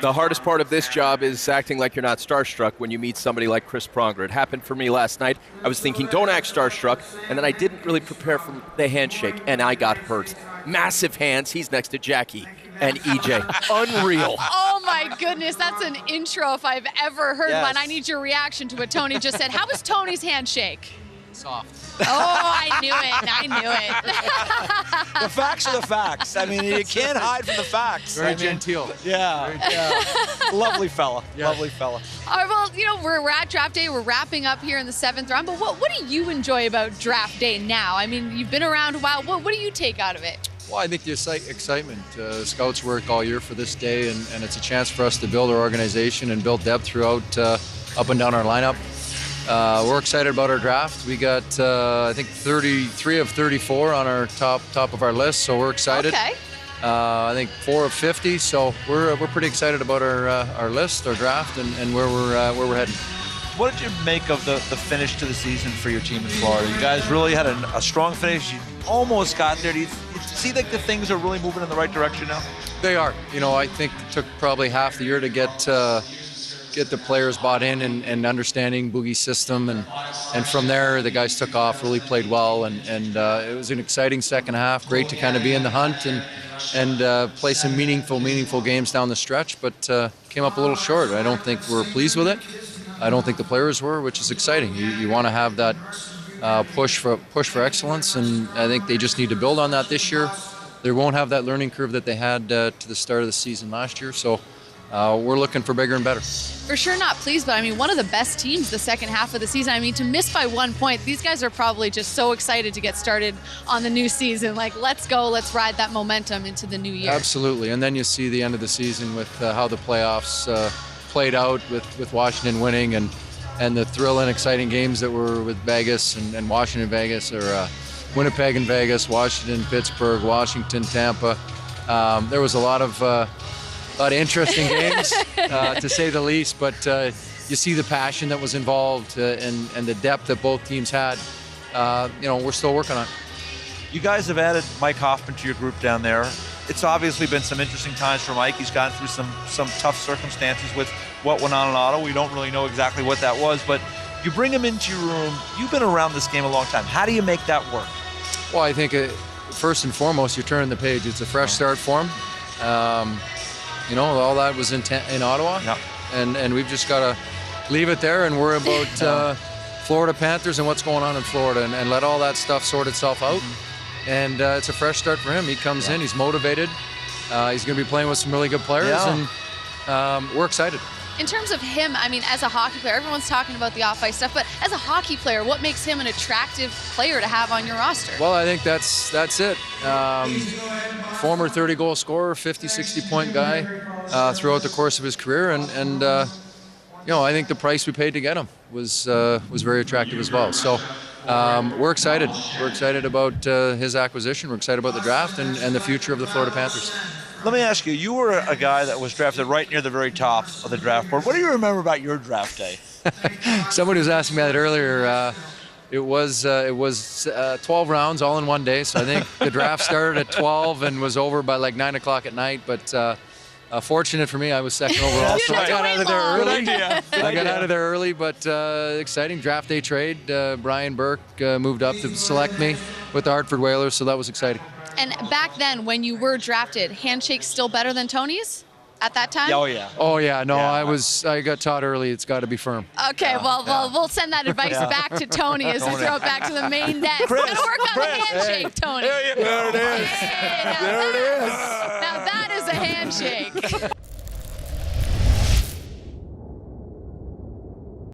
The hardest part of this job is acting like you're not starstruck when you meet somebody like Chris Pronger. It happened for me last night. I was thinking, don't act starstruck, and then I didn't really prepare for the handshake, and I got hurt. Massive hands. He's next to Jackie and EJ. Unreal. Oh my goodness, that's an intro if I've ever heard Yes. one. I need your reaction to what Tony just said. How was Tony's handshake? Soft. Oh, I knew it. The facts are the facts. I mean, you can't hide from the facts. Very I mean, genteel. Yeah. Lovely fella. Yeah. Lovely fella. All right, well, we're at draft day. We're wrapping up here in the 7th round. But what do you enjoy about draft day now? I mean, you've been around a while. What do you take out of it? Well, I think the excitement. Scouts work all year for this day, and it's a chance for us to build our organization and build depth throughout up and down our lineup. We're excited about our draft. We got, I think, 33 of 34 on our top of our list, so we're excited. Okay. I think 4 of 50, so we're pretty excited about our list, our draft, and where we're heading. What did you make of the finish to the season for your team in Florida? You guys really had a strong finish. You almost got there. Do you see like the things are really moving in the right direction now? They are. I think it took probably half the year to get the players bought in and understanding Boogie's system, and from there the guys took off, really played well, and it was an exciting second half. Great to kind of be in the hunt and play some meaningful games down the stretch, but came up a little short. I don't think we're pleased with it. I don't think the players were, which is exciting. You want to have that push for excellence, and I think they just need to build on that this year. They won't have that learning curve that they had to the start of the season last year, so we're looking for bigger and better. For sure not pleased, but I mean, one of the best teams the second half of the season. I mean, to miss by 1 point, these guys are probably just so excited to get started on the new season. Like, let's go, let's ride that momentum into the new year. Absolutely, and then you see the end of the season with how the playoffs played out with Washington winning and the thrill and exciting games that were with Vegas and Washington, Vegas, or Winnipeg and Vegas, Washington, Pittsburgh, Washington, Tampa. There was a lot of interesting games, to say the least, but you see the passion that was involved and the depth that both teams had. We're still working on it. You guys have added Mike Hoffman to your group down there. It's obviously been some interesting times for Mike. He's gone through some tough circumstances with what went on in Ottawa. We don't really know exactly what that was, but you bring him into your room. You've been around this game a long time. How do you make that work? Well, I think first and foremost, you're turning the page. It's a fresh start for him. All that was in Ottawa, yeah. and we've just got to leave it there and worry about Florida Panthers and what's going on in Florida, and let all that stuff sort itself out. Mm-hmm. And it's a fresh start for him. He comes in, he's motivated. He's going to be playing with some really good players, and we're excited. In terms of him, I mean, as a hockey player, everyone's talking about the off-ice stuff, but as a hockey player, what makes him an attractive player to have on your roster? Well, I think that's it. Former 30-goal scorer, 50, 60-point guy throughout the course of his career, and I think the price we paid to get him was very attractive as well. So we're excited. We're excited about his acquisition. We're excited about the draft and the future of the Florida Panthers. Let me ask you, you were a guy that was drafted right near the very top of the draft board. What do you remember about your draft day? Somebody was asking me that earlier. It was 12 rounds all in one day, so I think the draft started at 12 and was over by like 9 o'clock at night, but fortunate for me, I was second overall, so I got out of there early. I got out of there early, but exciting draft day trade. Brian Burke moved up to select me with the Hartford Whalers, so that was exciting. And back then, when you were drafted, handshakes still better than Tony's at that time? Oh, yeah. Oh, yeah. No, Yeah. I got taught early. It's got to be firm. Okay, we'll send that advice back to Tony as we throw it back to the main desk. Chris, Gotta work on the handshake, Tony. There it is. Hey, now that is a handshake.